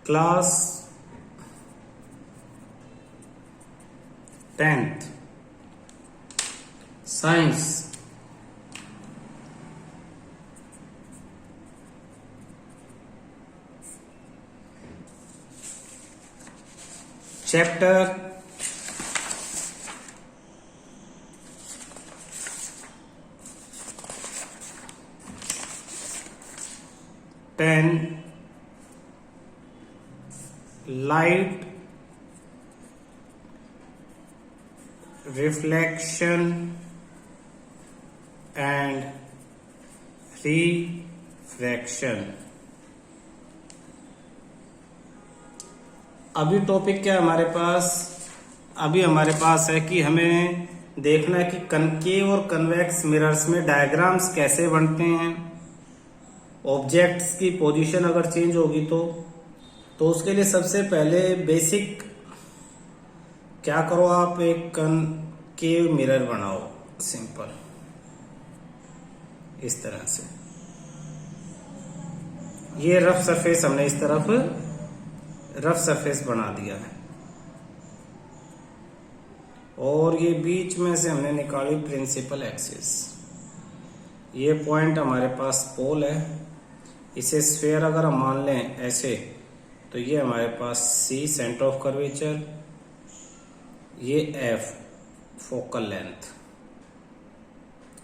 Class 10th science chapter 10 light reflection and refraction. अभी topic क्या है हमारे पास? अभी हमारे पास है कि हमें देखना है कि कनकेव और कन्वेक्स मिरर्स में डायग्राम्स कैसे बनते हैं। ऑब्जेक्ट्स की पोजीशन अगर चेंज होगी तो उसके लिए सबसे पहले बेसिक क्या करो, आप एक कनकेव मिरर बनाओ सिंपल इस तरह से। ये रफ सरफेस हमने इस तरफ रफ सरफेस बना दिया है और ये बीच में से हमने निकाली प्रिंसिपल एक्सिस। ये पॉइंट हमारे पास पोल है। इसे स्फीयर अगर हम मान लें ऐसे तो ये हमारे पास C सेंटर ऑफ कर्वेचर, ये F फोकल लेंथ,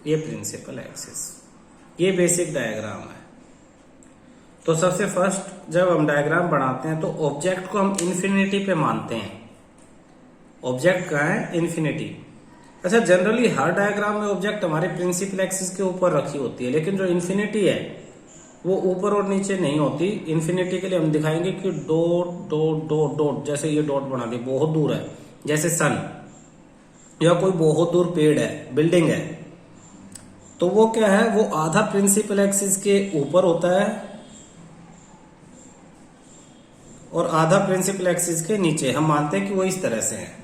ये प्रिंसिपल एक्सिस। ये बेसिक डायग्राम है। तो सबसे फर्स्ट जब हम डायग्राम बनाते हैं तो ऑब्जेक्ट को हम इन्फिनिटी पे मानते हैं। ऑब्जेक्ट कहाँ है? इन्फिनिटी। अच्छा, जनरली हर डायग्राम में ऑब्जेक्ट हमारे प्रिंसिपल एक्सिस के ऊपर रखी होती है, लेकिन जो इन्फिनिटी है वो ऊपर और नीचे नहीं होती। इन्फिनिटी के लिए हम दिखाएंगे कि डॉट डॉट डॉट डॉट, जैसे ये डॉट बना दी, बहुत दूर है, जैसे सन या कोई बहुत दूर पेड़ है, बिल्डिंग है, तो वो क्या है? वो आधा प्रिंसिपल एक्सिस के ऊपर होता है और आधा प्रिंसिपल एक्सिस के नीचे। हम मानते हैं कि वो इस तरह से है।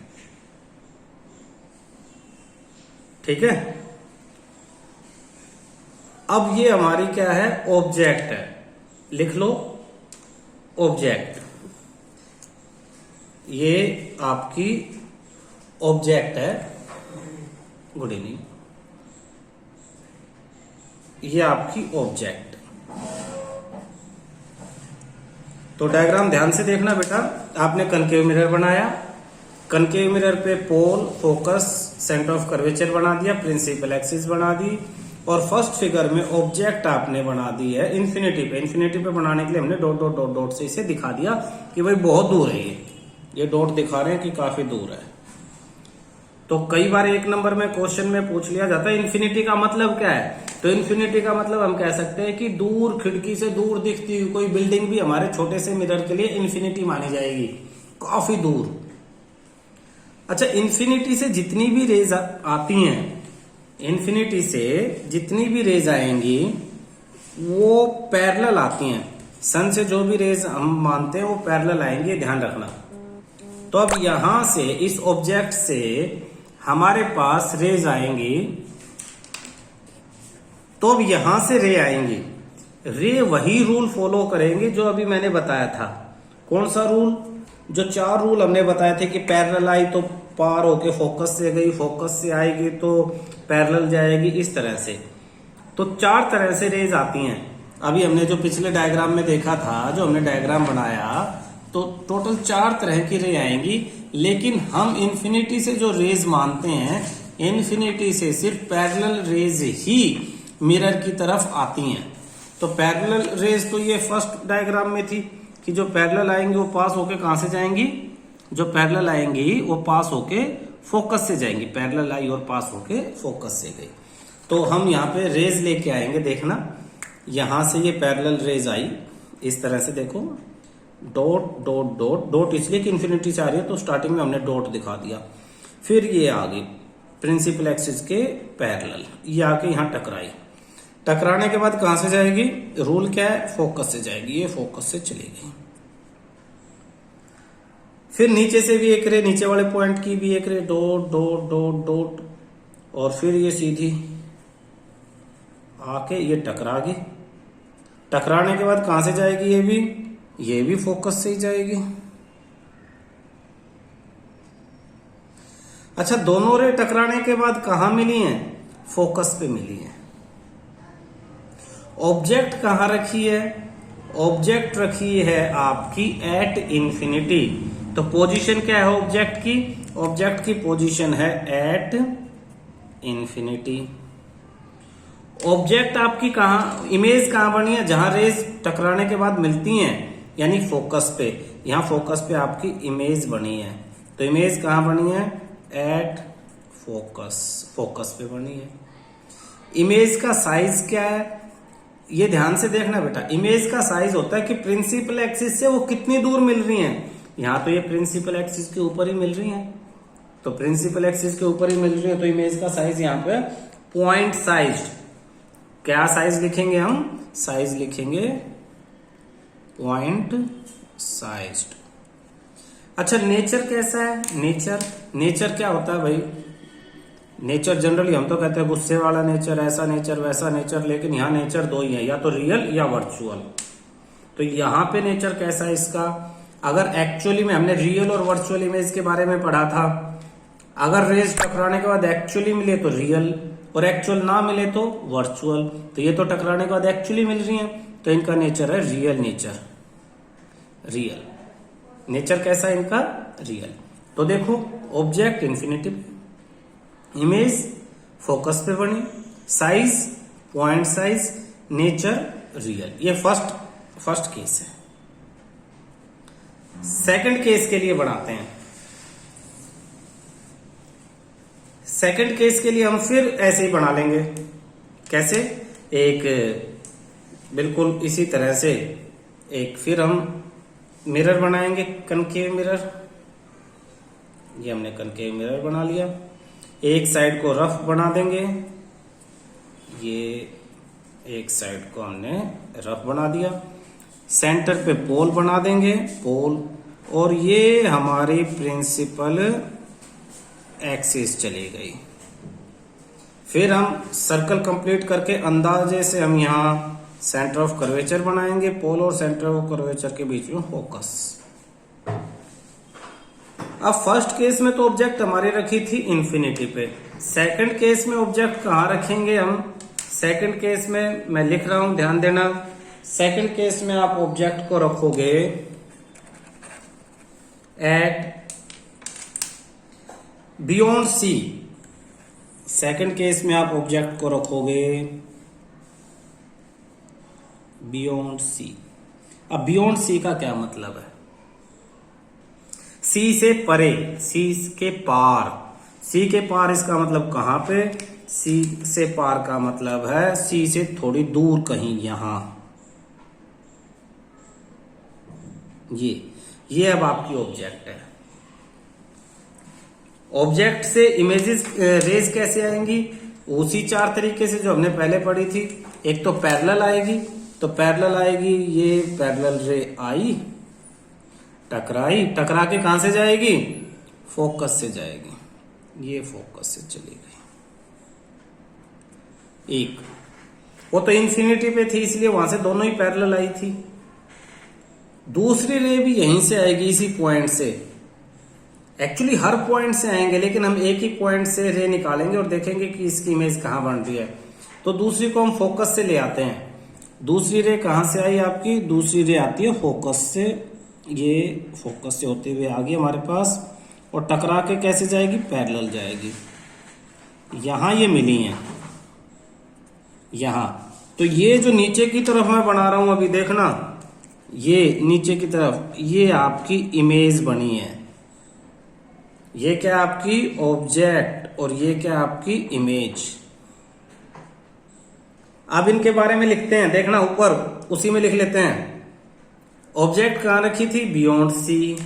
ठीक है। अब ये हमारी क्या है? ऑब्जेक्ट है। लिख लो ऑब्जेक्ट। ये आपकी ऑब्जेक्ट है। Good evening. ये आपकी ऑब्जेक्ट। तो डायग्राम ध्यान से देखना बेटा। आपने कनकेव मिरर बनाया, कनकेव मिरर पे पोल, फोकस, सेंटर ऑफ कर्वेचर बना दिया, प्रिंसिपल एक्सिस बना दी और फर्स्ट फिगर में ऑब्जेक्ट आपने बना दी है इन्फिनिटी पे। इन्फिनिटी पे बनाने के लिए हमने डॉट डॉट डॉट डॉट से इसे दिखा दिया कि भाई बहुत दूर है। ये डॉट दिखा रहे हैं कि काफी दूर है। तो कई बार एक नंबर में क्वेश्चन में पूछ लिया जाता है इन्फिनिटी का मतलब क्या है। तो इन्फिनिटी का मतलब हम कह सकते हैं कि दूर, खिड़की से दूर दिखती हुई कोई बिल्डिंग भी हमारे छोटे से मिरर के लिए इन्फिनिटी मानी जाएगी, काफी दूर। अच्छा, इन्फिनिटी से जितनी भी रेज आती हैं, इन्फिनिटी से जितनी भी रेज आएंगी वो पैरेलल आती हैं। सन से जो भी रेज हम मानते हैं वो पैरेलल आएंगे, ध्यान रखना। तो अब यहां से इस ऑब्जेक्ट से हमारे पास रेज आएंगी, तो अब यहां से रे आएंगी। रे वही रूल फॉलो करेंगे जो अभी मैंने बताया था। कौन सा रूल? जो 4 रूल हमने बताए थे कि पैरेलल आई तो पार होके फोकस से गई, फोकस से आएगी तो पैरेलल जाएगी, इस तरह से। तो 4 तरह से रेज आती हैं। अभी हमने जो पिछले डायग्राम में देखा था, जो हमने डायग्राम बनाया, तो टोटल 4 तरह की रे आएंगी। लेकिन हम इन्फिनिटी से जो रेज मानते हैं, इन्फिनिटी से सिर्फ पैरेलल रेज ही मिरर की तरफ आती हैं। तो पैरेलल रेज तो ये फर्स्ट डायग्राम में थी कि जो पैरेलल आएंगी वो पास होके कहां से जाएंगी? जो पैरेलल आएंगी वो पास होके फोकस से जाएंगी। पैरेलल आई और पास होके फोकस से गई। तो हम यहाँ पे रेज लेके आएंगे। देखना, यहां से ये पैरेलल रेज आई इस तरह से, देखो डॉट डॉट डॉट डॉट, इसलिए कि इन्फिनिटी से आ रही है तो स्टार्टिंग में हमने डॉट दिखा दिया। फिर ये आ गई प्रिंसिपल एक्सिस के पैरेलल, ये आके यहां टकराई। टकराने के बाद कहां से जाएगी? रूल क्या है? फोकस से जाएगी। ये फोकस से चली गई। फिर नीचे से भी एक रे, नीचे वाले पॉइंट की भी एक रे, डॉट डॉट डॉट डॉट, और फिर ये सीधी आके ये टकरा गई। टकराने के बाद कहां से जाएगी? ये भी ये भी फोकस से ही जाएगी। अच्छा, दोनों रे टकराने के बाद कहां मिली हैं? फोकस पे मिली है। ऑब्जेक्ट कहां रखी है? ऑब्जेक्ट रखी है आपकी एट इंफिनिटी। तो पोजीशन क्या है ऑब्जेक्ट की? ऑब्जेक्ट की पोजीशन है एट इंफिनिटी। ऑब्जेक्ट आपकी कहां, इमेज कहां बनी है? जहां रेज टकराने के बाद मिलती हैं, यानी फोकस पे। यहां फोकस पे आपकी इमेज बनी है। तो इमेज कहां बनी है? एट फोकस, फोकस पे बनी है। इमेज का साइज क्या है? ये ध्यान से देखना बेटा। इमेज का साइज होता है कि प्रिंसिपल एक्सिस से वो कितनी दूर मिल रही हैं। यहां तो ये प्रिंसिपल एक्सिस के ऊपर ही मिल रही हैं, तो प्रिंसिपल एक्सिस के ऊपर ही मिल रही है, तो इमेज का साइज यहां पे पॉइंट साइज। क्या साइज लिखेंगे हम? साइज लिखेंगे पॉइंट साइज्ड। अच्छा, नेचर कैसा है? नेचर क्या होता है भाई? नेचर जनरली हम तो कहते हैं गुस्से वाला नेचर, ऐसा नेचर, वैसा नेचर, लेकिन यहाँ नेचर दो ही है, या तो रियल या वर्चुअल। तो यहाँ पे नेचर कैसा है इसका? अगर एक्चुअली में हमने रियल और वर्चुअल इमेज के बारे में पढ़ा था, अगर रेज टकराने के बाद एक्चुअली मिले तो रियल, और एक्चुअल ना मिले तो वर्चुअल। तो ये तो टकराने के बाद एक्चुअली मिल रही है, तो इनका नेचर है रियल नेचर। रियल नेचर कैसा है इनका? रियल। तो देखो, ऑब्जेक्ट इंफिनिटी, इमेज फोकस पे बनी, size point size, nature real. ये फर्स्ट केस है। सेकंड केस के लिए बनाते हैं। सेकंड केस के लिए हम फिर ऐसे ही बना लेंगे। कैसे? एक बिल्कुल इसी तरह से एक फिर हम मिरर बनाएंगे, कनकेव मिरर। ये हमने कनकेव मिरर बना लिया। एक साइड को रफ बना देंगे, ये एक साइड को हमने रफ बना दिया। सेंटर पे पोल बना देंगे, पोल, और ये हमारी प्रिंसिपल एक्सिस चली गई। फिर हम सर्कल कंप्लीट करके अंदाजे से हम यहां सेंटर ऑफ कर्वेचर बनाएंगे, पोल और सेंटर ऑफ कर्वेचर के बीच में फोकस। अब फर्स्ट केस में तो ऑब्जेक्ट हमारी रखी थी इंफिनिटी पे। सेकंड केस में ऑब्जेक्ट कहां रखेंगे हम? सेकंड केस में मैं लिख रहा हूं, ध्यान देना। सेकंड केस में आप ऑब्जेक्ट को रखोगे at beyond C. Second case में आप ऑब्जेक्ट को रखोगे बियॉन्ड सी। अब बियॉन्ड सी का क्या मतलब है? सी से परे, सी के पार। सी के पार इसका मतलब कहां पे? सी से पार का मतलब है सी से थोड़ी दूर कहीं, यहां। ये अब आपकी ऑब्जेक्ट है। ऑब्जेक्ट से इमेजेस रेज कैसे आएंगी? उसी चार तरीके से जो हमने पहले पढ़ी थी। एक तो पैरेलल आएगी, तो पैरेलल आएगी, ये पैरेलल रे आई, टकराई, टकरा के कहां से जाएगी? फोकस से जाएगी, ये फोकस से चली गई। एक वो तो इंफिनिटी पे थी, इसलिए वहां से दोनों ही पैरेलल आई थी। दूसरी रे भी यहीं से आएगी, इसी पॉइंट से। एक्चुअली हर पॉइंट से आएंगे, लेकिन हम एक ही पॉइंट से रे निकालेंगे और देखेंगे कि इसकी इमेज कहां बन रही है। तो दूसरी को हम फोकस से ले आते हैं। दूसरी रे कहां से आई आपकी? दूसरी रे आती है फोकस से। ये फोकस से होते हुए आ गई हमारे पास, और टकरा के कैसे जाएगी? पैरेलल जाएगी। यहां ये मिली हैं, यहां। तो ये जो नीचे की तरफ मैं बना रहा हूं अभी, देखना, ये नीचे की तरफ ये आपकी इमेज बनी है। ये क्या आपकी? ऑब्जेक्ट, और ये क्या आपकी? इमेज। अब इनके बारे में लिखते हैं, देखना ऊपर उसी में लिख लेते हैं। ऑब्जेक्ट कहां रखी थी? Beyond C.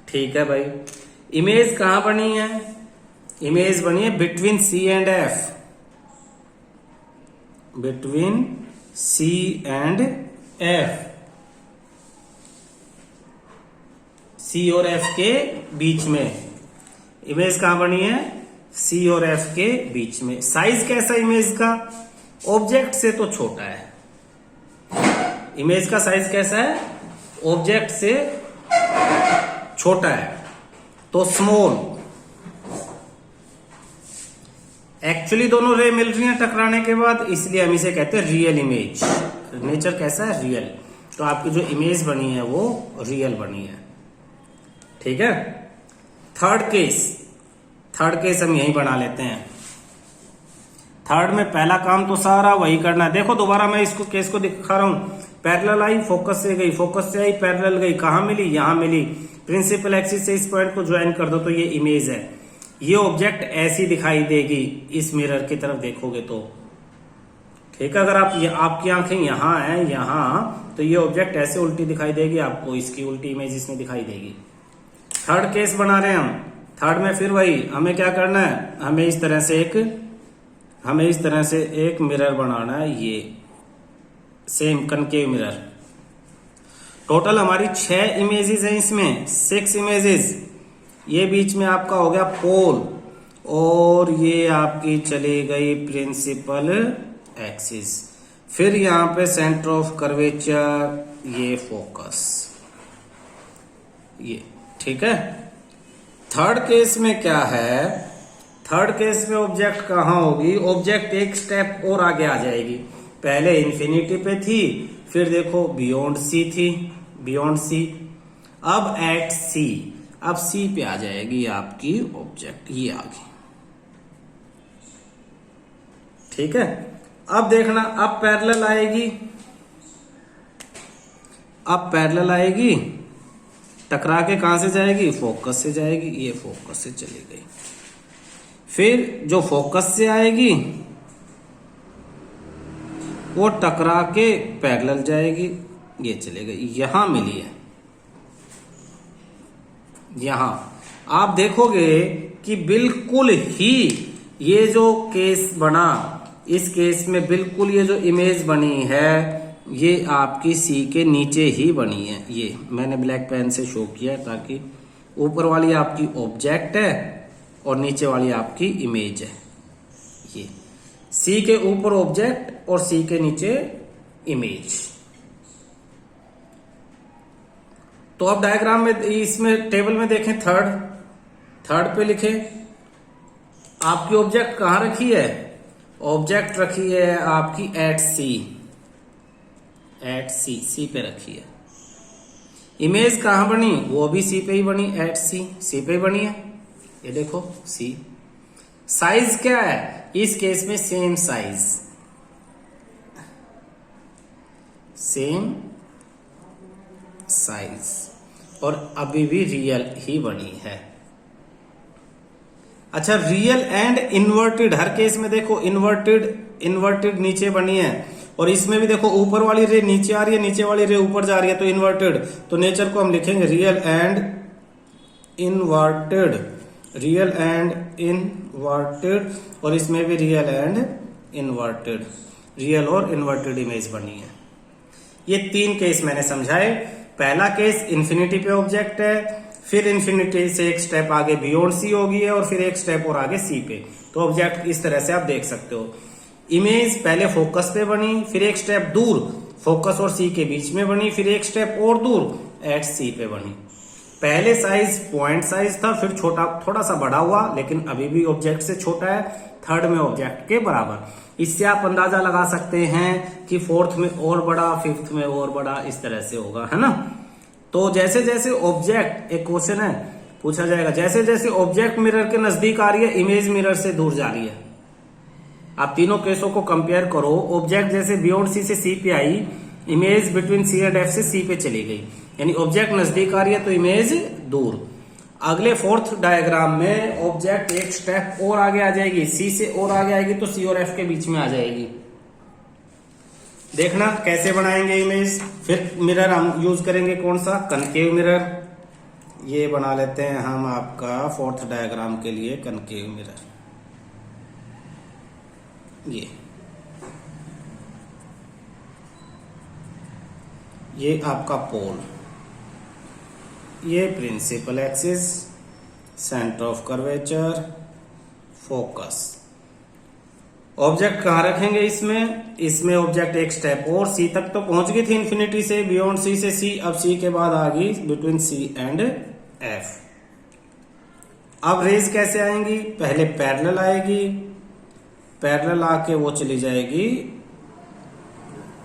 ठीक है भाई। इमेज कहां बनी है? इमेज बनी है between C and F. Between C and F, C और एफ के बीच में इमेज कहां बनी है? सी और एफ के बीच में। साइज कैसा इमेज का? ऑब्जेक्ट से तो छोटा है। इमेज का साइज कैसा है? ऑब्जेक्ट से छोटा है तो स्मॉल। एक्चुअली दोनों रे मिल रही हैं टकराने के बाद, इसलिए हम इसे कहते हैं रियल इमेज। नेचर कैसा है? रियल। तो आपकी जो इमेज बनी है वो रियल बनी है। ठीक है। थर्ड केस हम यही बना लेते हैं। थर्ड में पहला काम तो सारा वही करना है। देखो दोबारा मैं इसको केस को दिखा रहा हूं। पैरेलल आई, फोकस से गई, फोकस से आई, पैरेलल गई, कहां मिली? यहां मिली। प्रिंसिपल एक्सिस से इस पॉइंट को ज्वाइन कर दो तो ये इमेज है। ये ऑब्जेक्ट ऐसी दिखाई देगी इस मिरर की तरफ देखोगे तो। ठीक है। अगर आपकी आंखें यहां है यहां, तो ये ऑब्जेक्ट ऐसे उल्टी दिखाई देगी आपको, इसकी उल्टी इमेज इसमें दिखाई देगी। थर्ड केस बना रहे हैं हम। थर्ड में फिर वही हमें क्या करना है, हमें इस तरह से एक मिरर बनाना है, ये सेम कनकेव मिरर। टोटल हमारी 6 इमेजेस हैं इसमें, 6 इमेजेस। ये बीच में आपका हो गया पोल, और ये आपकी चली गई प्रिंसिपल एक्सिस। फिर यहां पे सेंटर ऑफ कर्वेचर, ये फोकस, ये। ठीक है। थर्ड केस में क्या है? थर्ड केस में ऑब्जेक्ट कहां होगी? ऑब्जेक्ट एक स्टेप और आगे आ जाएगी। पहले इन्फिनिटी पे थी, फिर देखो बियॉन्ड सी थी, बियॉन्ड सी, अब एट सी, अब सी पे आ जाएगी आपकी ऑब्जेक्ट, ये आ गई। ठीक है। अब देखना, अब पैरेलल आएगी, टकरा के कहां से जाएगी? फोकस से जाएगी, ये फोकस से चली गई। फिर जो फोकस से आएगी वो टकरा के पैरेलल जाएगी, ये चले गई, यहां मिली है। यहां आप देखोगे कि बिल्कुल ही ये जो केस बना, इस केस में बिल्कुल ये जो इमेज बनी है ये आपकी सी के नीचे ही बनी है। ये मैंने ब्लैक पेन से शो किया है ताकि ऊपर वाली आपकी ऑब्जेक्ट है और नीचे वाली आपकी इमेज है। ये सी के ऊपर ऑब्जेक्ट और सी के नीचे इमेज। तो अब डायग्राम में, इसमें टेबल में देखें, थर्ड पे लिखे आपकी ऑब्जेक्ट कहां रखी है? ऑब्जेक्ट रखी है आपकी एट सी पे रखी है। इमेज कहां बनी? वो भी सी पे ही बनी, एट सी पे ही बनी है। ये देखो सी। साइज क्या है? इस केस में सेम साइज, और अभी भी रियल ही बनी है। अच्छा, real and inverted, her case में देखो इन्वर्टेड नीचे बनी है, और इसमें भी देखो ऊपर वाली रे नीचे आ रही है, नीचे वाली रे ऊपर जा रही है, तो इन्वर्टेड। तो नेचर को हम लिखेंगे रियल एंड इन्वर्टेड, और इसमें भी रियल एंड इन्वर्टेड, रियल और इन्वर्टेड इमेज बनी है। ये 3 केस मैंने समझाए। पहला केस इन्फिनिटी पे ऑब्जेक्ट है, फिर इन्फिनिटी से एक स्टेप आगे बियॉन्ड सी होगी है, और फिर एक स्टेप और आगे सी पे। तो ऑब्जेक्ट इस तरह से आप देख सकते हो। इमेज पहले फोकस पे बनी, फिर एक स्टेप दूर फोकस और सी के बीच में बनी, फिर एक स्टेप और दूर एट सी पे बनी। पहले साइज पॉइंट साइज था, फिर थोड़ा सा बड़ा हुआ, लेकिन अभी भी ऑब्जेक्ट से छोटा है। थर्ड में ऑब्जेक्ट के बराबर। इससे आप अंदाजा लगा सकते हैं कि फोर्थ में और बड़ा, फिफ्थ में और बड़ा, इस तरह से होगा, है ना। तो जैसे जैसे ऑब्जेक्ट, एक क्वेश्चन है पूछा जाएगा, जैसे जैसे ऑब्जेक्ट मिरर के नजदीक आ रही है, इमेज मिरर से दूर जा रही है। आप तीनों केसों को कंपेयर करो। ऑब्जेक्ट जैसे बियॉन्ड सी से सी पे आई, image between C and F से सी पे चली गई, यानी ऑब्जेक्ट नजदीक आ रही है तो इमेज दूर। अगले फोर्थ डायग्राम में ऑब्जेक्ट एक स्टेप और आगे आ जाएगी, सी से और आगे आएगी तो सी और एफ के बीच में आ जाएगी। देखना कैसे बनाएंगे इमेज। फिर मिरर हम यूज करेंगे कौन सा? Concave mirror. ये बना लेते हैं हम आपका फोर्थ डायग्राम के लिए कनकेव मिरर। ये आपका पोल, ये principal axis, centre of curvature, focus, object कहाँ रखेंगे इसमें ऑब्जेक्ट एक स्टेप और सी तक तो पहुंच गई थी इन्फिनिटी से, बियॉन्ड सी से सी, अब सी के बाद आ गई बिटवीन सी एंड एफ। अब रेज कैसे आएंगी, पहले पैरेलल आएगी, पैरेलल आके वो चली जाएगी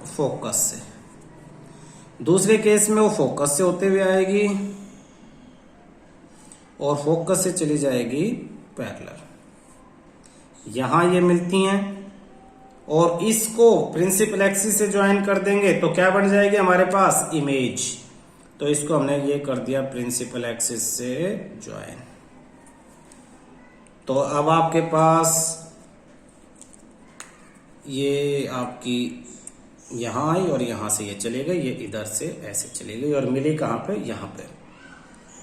फोकस से, दूसरे केस में वो फोकस से होते हुए आएगी और फोकस से चली जाएगी पैरेलल, यहां ये मिलती हैं और इसको प्रिंसिपल एक्सिस से ज्वाइन कर देंगे तो क्या बन जाएगी हमारे पास इमेज। तो इसको हमने ये कर दिया प्रिंसिपल एक्सिस से ज्वाइन। तो अब आपके पास ये आपकी यहां आई और यहां से ये चले गई, ये इधर से ऐसे चली गई और मिली कहां पे, यहां पे।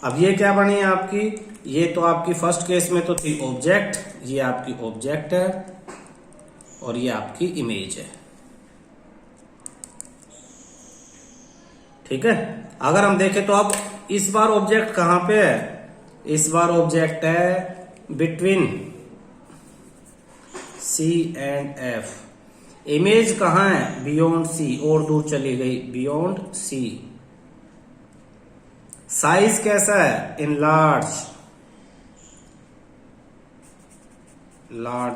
अब ये क्या बनी है आपकी, ये तो आपकी फर्स्ट केस में तो थी ऑब्जेक्ट, ये आपकी ऑब्जेक्ट है और ये आपकी इमेज है। ठीक है, अगर हम देखें तो अब इस बार ऑब्जेक्ट कहां पे है, इस बार ऑब्जेक्ट है between C and F, image कहां है बियॉन्ड सी, और दूर चली गई बियॉन्ड सी। साइज कैसा है, इन लार्ज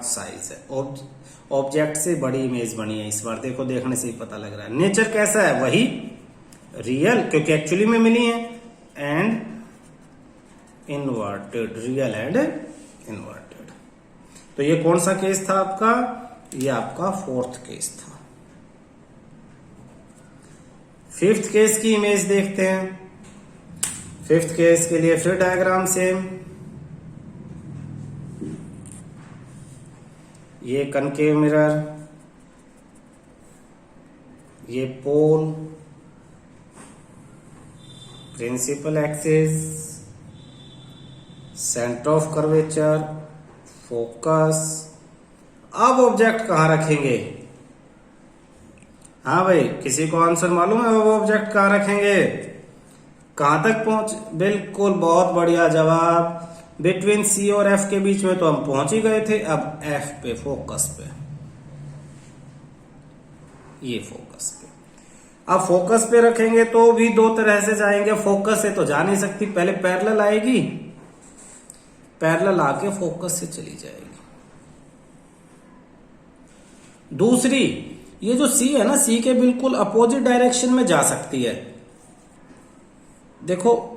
साइज है, ऑब्जेक्ट से बड़ी इमेज बनी है इस बार, देखो देखने से ही पता लग रहा है। नेचर कैसा है, वही रियल, क्योंकि एक्चुअली में मिली है, and inverted, real and inverted. तो ये कौन सा केस था आपका, ये आपका फोर्थ केस था। फिफ्थ केस की इमेज देखते हैं। फिफ्थ केस के लिए फिर डायग्राम सेम, ये कनकेव मिरर, ये pole, principal axis, centre of curvature, focus. अब ऑब्जेक्ट कहां रखेंगे, हाँ भाई किसी को आंसर मालूम है, अब ऑब्जेक्ट कहां रखेंगे, कहां तक पहुंच, बिल्कुल बहुत बढ़िया जवाब, बिटवीन सी और एफ के बीच में तो हम पहुंच ही गए थे, अब एफ पे, फोकस पे, ये फोकस पे। अब फोकस पे रखेंगे तो भी दो तरह से जाएंगे, फोकस से तो जा नहीं सकती, पहले पैरेलल आएगी, पैरेलल आके फोकस से चली जाएगी। दूसरी, ये जो सी है ना, सी के बिल्कुल अपोजिट डायरेक्शन में जा सकती है। देखो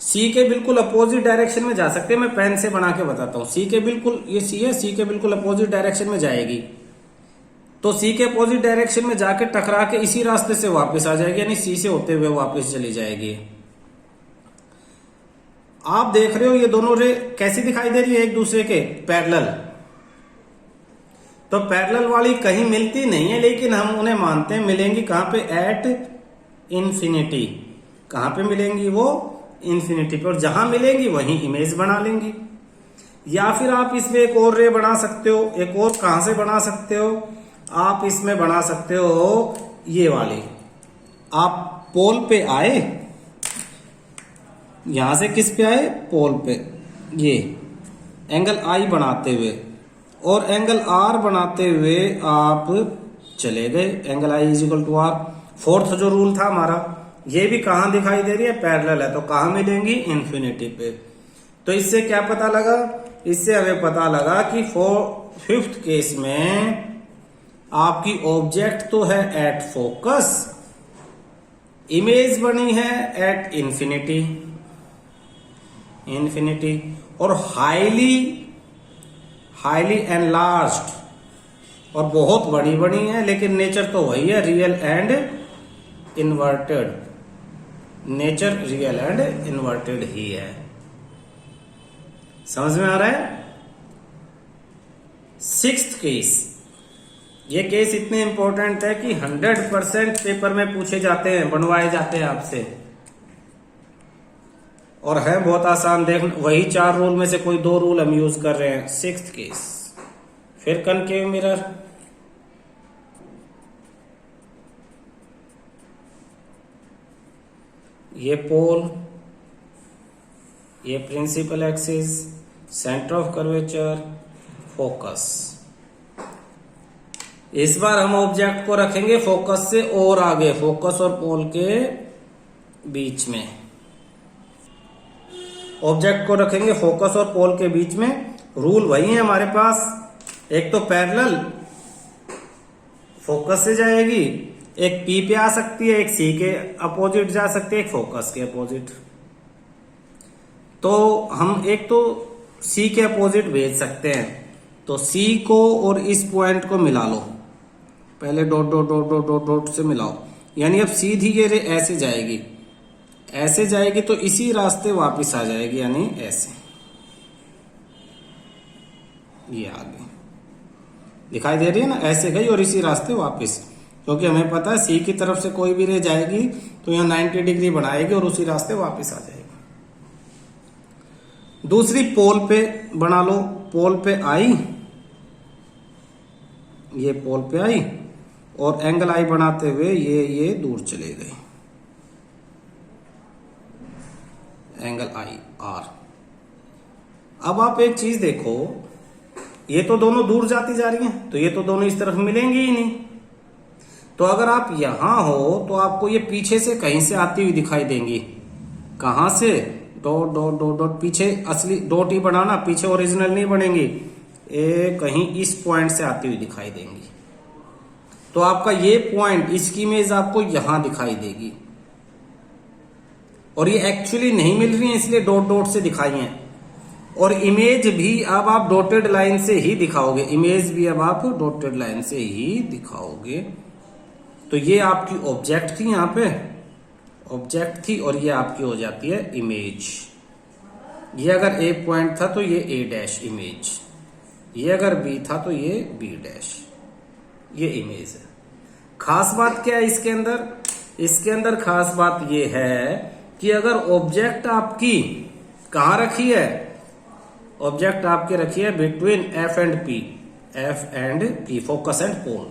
सी के बिल्कुल अपोजिट डायरेक्शन में जा सकते हैं, मैं पेन से बना के बताता हूं। सी के बिल्कुल, ये सी है, सी के बिल्कुल अपोजिट डायरेक्शन में जाएगी, तो सी के अपोजिट डायरेक्शन में जाके टकरा के इसी रास्ते से वापस आ जाएगी, यानी सी से होते हुए वापस चली जाएगी। आप देख रहे हो ये दोनों रे कैसी दिखाई दे रही है, एक दूसरे के पैरेलल। तो पैरेलल वाली कहीं मिलती नहीं है, लेकिन हम उन्हें मानते हैं मिलेंगी कहां पे, एट इन्फिनिटी। कहां पे मिलेंगी वो, इन्फिनिटी पे, और जहां मिलेंगी वहीं इमेज बना लेंगी। या फिर आप इसमें एक और रे बना सकते हो, एक और कहां से बना सकते हो, आप इसमें बना सकते हो ये वाली, आप पोल पे आए, यहां से किस पे आए, पोल पे, ये एंगल आई बनाते हुए और एंगल आर बनाते हुए आप चले गए, angle i is equal to r. Fourth जो रूल था हमारा, ये भी कहां दिखाई दे रही है, पैरेलल है, तो कहां मिलेंगी, इन्फिनिटी पे। तो इससे क्या पता लगा, इससे हमें पता लगा कि फिफ्थ केस में आपकी ऑब्जेक्ट तो है एट फोकस, इमेज बनी है एट इन्फिनिटी, और हाईली एनलार्ज्ड और बहुत बड़ी बनी है, लेकिन नेचर तो वही है, real and inverted, nature real and inverted ही है। समझ में आ रहा है। सिक्स्थ केस, ये केस इतने इंपॉर्टेंट है कि 100% पेपर में पूछे जाते हैं, बनवाए जाते हैं आपसे, और है बहुत आसान। देख, वही 4 रूल में से कोई 2 रूल हम यूज कर रहे हैं। सिक्स्थ केस, फिर कनकेव मिरर, ये पोल, ये principal axis, centre of curvature, focus. इस बार हम ऑब्जेक्ट को रखेंगे फोकस से और आगे, फोकस और पोल के बीच में। ऑब्जेक्ट को रखेंगे फोकस और पोल के बीच में। रूल वही है हमारे पास, एक तो पैरेलल फोकस से जाएगी, एक पी पे आ सकती है, एक सी के अपोजिट जा सकती है, एक फोकस के अपोजिट। तो हम एक तो सी के अपोजिट भेज सकते हैं, तो सी को और इस पॉइंट को मिला लो, पहले dot dot dot dot dot dot से मिलाओ, यानी अब सीधी ये रे ऐसे जाएगी, ऐसे जाएगी तो इसी रास्ते वापस आ जाएगी, यानी ऐसे ये आगे दिखाई दे रही है ना, ऐसे गई और इसी रास्ते वापस, क्योंकि हमें पता है सी की तरफ से कोई भी रे जाएगी तो यहाँ 90 डिग्री बनाएगी और उसी रास्ते वापस आ जाएगी। दूसरी पोल पे बना लो, पोल पे आई, ये पोल पे आई और एंगल आई बनाते हुए ये दूर चले गए, एंगल आई आर। अब आप एक चीज देखो, ये तो दोनों दूर जाती जा रही हैं, तो ये तो दोनों इस तरफ मिलेंगी ही नहीं। तो अगर आप यहां हो तो आपको ये पीछे से कहीं से आती हुई दिखाई देंगी। कहां से? डॉट डॉट डॉट डॉट, पीछे असली डॉट ही बनाना, पीछे ओरिजिनल नहीं बनेंगी, कहीं इस पॉइंट से आती हुई दिखाई देंगी। तो आपका ये पॉइंट, इसकी इमेज आपको यहां दिखाई देगी, और ये एक्चुअली नहीं मिल रही है इसलिए डॉट डॉट से दिखाई है। और इमेज भी अब आप डॉटेड लाइन से ही दिखाओगे, इमेज भी अब आप डॉटेड लाइन से ही दिखाओगे। तो ये आपकी ऑब्जेक्ट थी, यहां पे ऑब्जेक्ट थी, और ये आपकी हो जाती है इमेज। ये अगर ए पॉइंट था तो ये ए डैश इमेज, ये अगर बी था तो ये बी डैश, ये इमेज है। खास बात क्या है इसके अंदर? इसके अंदर खास बात ये है कि अगर ऑब्जेक्ट आपकी कहां रखी है, ऑब्जेक्ट आपके रखी है between F and P, F and P, focus and pole.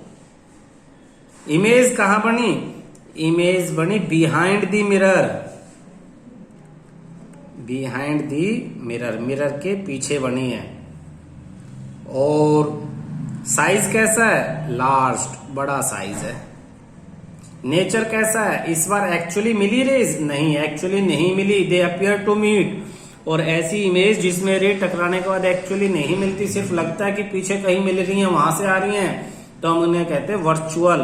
Image कहां बनी? इमेज बनी behind the mirror, behind the mirror, mirror के पीछे बनी है। और साइज कैसा है? लार्ज, बड़ा साइज है। नेचर कैसा है? इस बार एक्चुअली मिली रेज? नहीं, एक्चुअली नहीं मिली, दे अपियर टू मीट। और ऐसी इमेज जिसमें रे टकराने के बाद एक्चुअली नहीं मिलती, सिर्फ लगता है कि पीछे कहीं मिल रही है, वहां से आ रही हैं, तो हम उन्हें कहते हैं वर्चुअल,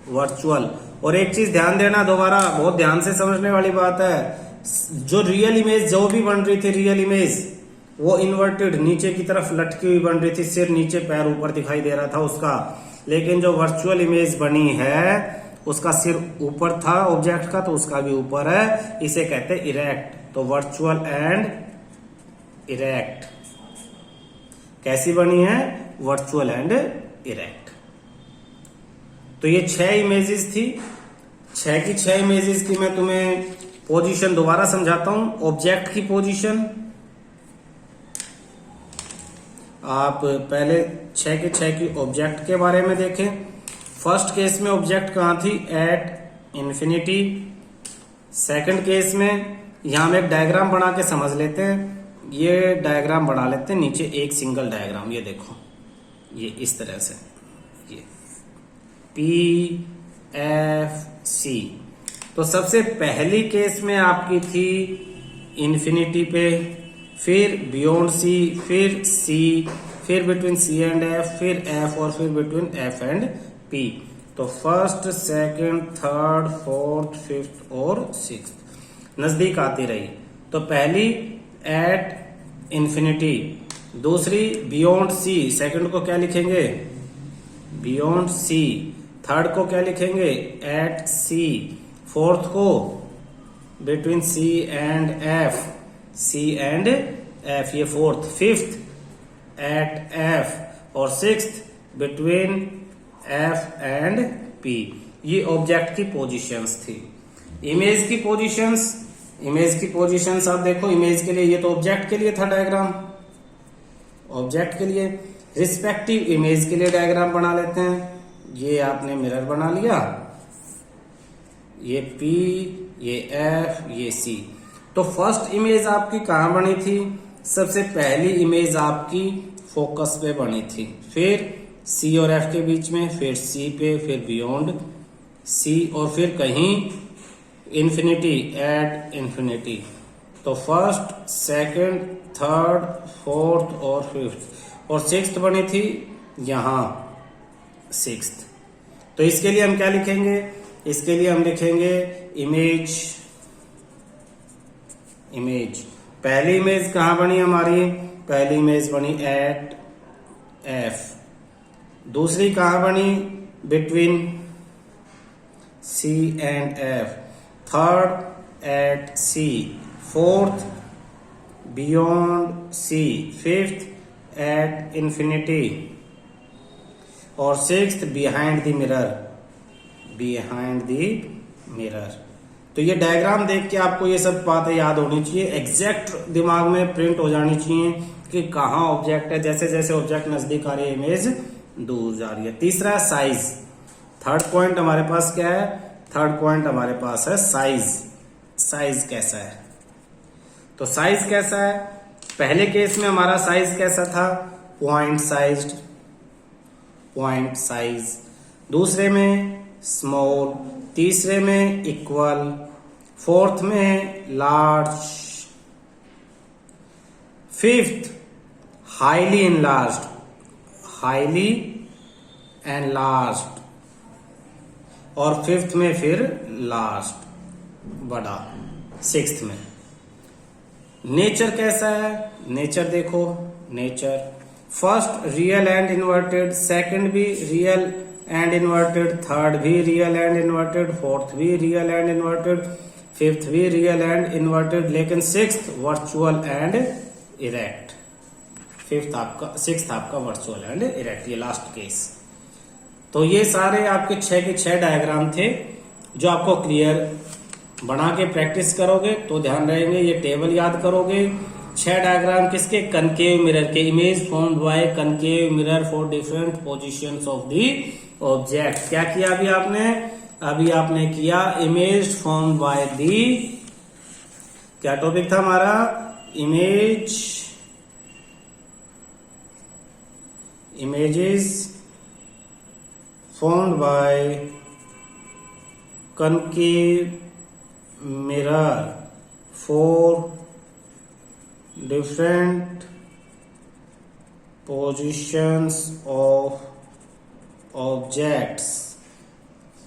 वर्चुअल। और एक चीज ध्यान देना, दोबारा बहुत ध्यान से समझने वाली बात है, जो रियल इमेज जो भी बन रही थी, रियल इमेज वो इन्वर्टेड नीचे की तरफ लटकी हुई बन रही थी, सिर नीचे पैर ऊपर दिखाई दे रहा था उसका। लेकिन जो वर्चुअल इमेज बनी है उसका सिर ऊपर था ऑब्जेक्ट का, तो उसका भी ऊपर है, इसे कहते हैं इरेक्ट। तो वर्चुअल एंड इरेक्ट कैसी बनी है? Virtual and erect. तो ये 6 इमेजेस थी, 6 की 6 इमेजेस की मैं तुम्हें पोजीशन दोबारा समझाता हूं। ऑब्जेक्ट की पोजीशन आप पहले 6 के 6 की ऑब्जेक्ट के बारे में देखें। फर्स्ट केस में ऑब्जेक्ट कहां थी? At infinity. सेकंड केस में यहां हम एक डायग्राम बना के समझ लेते हैं। ये डायग्राम बना लेते हैं, नीचे एक सिंगल डायग्राम, ये देखो, ये इस तरह से, ये पी एफ सी। तो सबसे पहली केस में आपकी थी इन्फिनिटी पे, फिर बियॉन्ड सी, फिर सी, फिर बिटवीन सी एंड एफ, फिर एफ, और फिर बिटवीन एफ एंड पी। तो first, second, third, fourth, fifth और सिक्स्थ नजदीक आती रही। तो पहली एट इन्फिनिटी, दूसरी बियॉन्ड सी, सेकंड को क्या लिखेंगे? Beyond C. थर्ड को क्या लिखेंगे? At C. फोर्थ को between C and F, C and F, ये फोर्थ। फिफ्थ एट एफ, और sixth between F and P. ये ऑब्जेक्ट की पोजीशंस थी। इमेज की पोजीशंस, इमेज की पोजीशंस आप देखो, इमेज के लिए ये तो ऑब्जेक्ट के लिए था डायग्राम, ऑब्जेक्ट के लिए। रिस्पेक्टिव इमेज के लिए डायग्राम बना लेते हैं। ये आपने मिरर बना लिया, ये P, ये F, ये C। तो फर्स्ट इमेज आपकी कहां बनी थी? सबसे पहली इमेज आपकी फोकस पे बनी थी, फिर सी और एफ के बीच में, फिर सी पे, फिर बियॉन्ड सी, और फिर कहीं इंफिनिटी, एट इंफिनिटी। तो फर्स्ट, सेकंड, थर्ड, फोर्थ और फिफ्थ, और सिक्स्थ बनी थी यहां सिक्स्थ। तो इसके लिए हम क्या लिखेंगे? इसके लिए हम लिखेंगे इमेज। पहली इमेज कहां बनी हमारी? पहली इमेज बनी एट एफ। दूसरी कहां बनी? Between C and F. Third at C. Fourth beyond C. Fifth at infinity. और सिक्स्थ बिहाइंड द मिरर। तो ये डायग्राम देख के आपको ये सब बातें याद होनी चाहिए, एग्जैक्ट दिमाग में प्रिंट हो जानी चाहिए कि कहाँ ऑब्जेक्ट है। जैसे जैसे ऑब्जेक्ट नजदीक आ रही है, इमेज दूर जा रही है। तीसरा साइज। थर्ड पॉइंट हमारे पास क्या है? थर्ड पॉइंट हमारे पास है साइज। साइज कैसा है? तो साइज कैसा है? पहले केस में हमारा साइज कैसा था? Point size. दूसरे में स्मॉल। तीसरे में इक्वल। फोर्थ में लार्ज। Fifth highly enlarged. और फिफ्थ में फिर लास्ट, बड़ा। सिक्स्थ में नेचर कैसा है? नेचर देखो, nature first real and inverted, second भी रियल एंड इन्वर्टेड, थर्ड भी रियल एंड इन्वर्टेड, फोर्थ भी रियल एंड इन्वर्टेड, फिफ्थ भी रियल एंड इन्वर्टेड, लेकिन sixth virtual and erect. Sixth आपका वर्चुअल एंड इरेक्ट, ये लास्ट केस। तो ये सारे आपके 6 के 6 डायग्राम थे जो आपको क्लियर बना के प्रैक्टिस करोगे तो ध्यान रहेंगे। ये टेबल याद करोगे। 6 डायग्राम किसके? कनकेव मिरर के। Image formed by concave mirror for different positions of the object. क्या किया अभी आपने? अभी आपने किया इमेज फॉर्म्ड बाय दी, क्या टॉपिक था हमारा? Images formed by concave mirror for different positions of objects.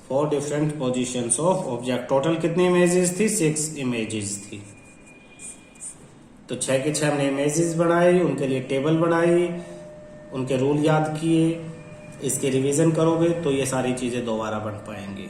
For different positions of object. Total कितनी इमेजेस थी? 6 इमेजेस थी। तो 6 के 6 हमने इमेजेस बनाई, उनके लिए टेबल बनाई, उनके रूल याद किए। इसके रिवीजन करोगे तो ये सारी चीजें दोबारा बन पाएंगी।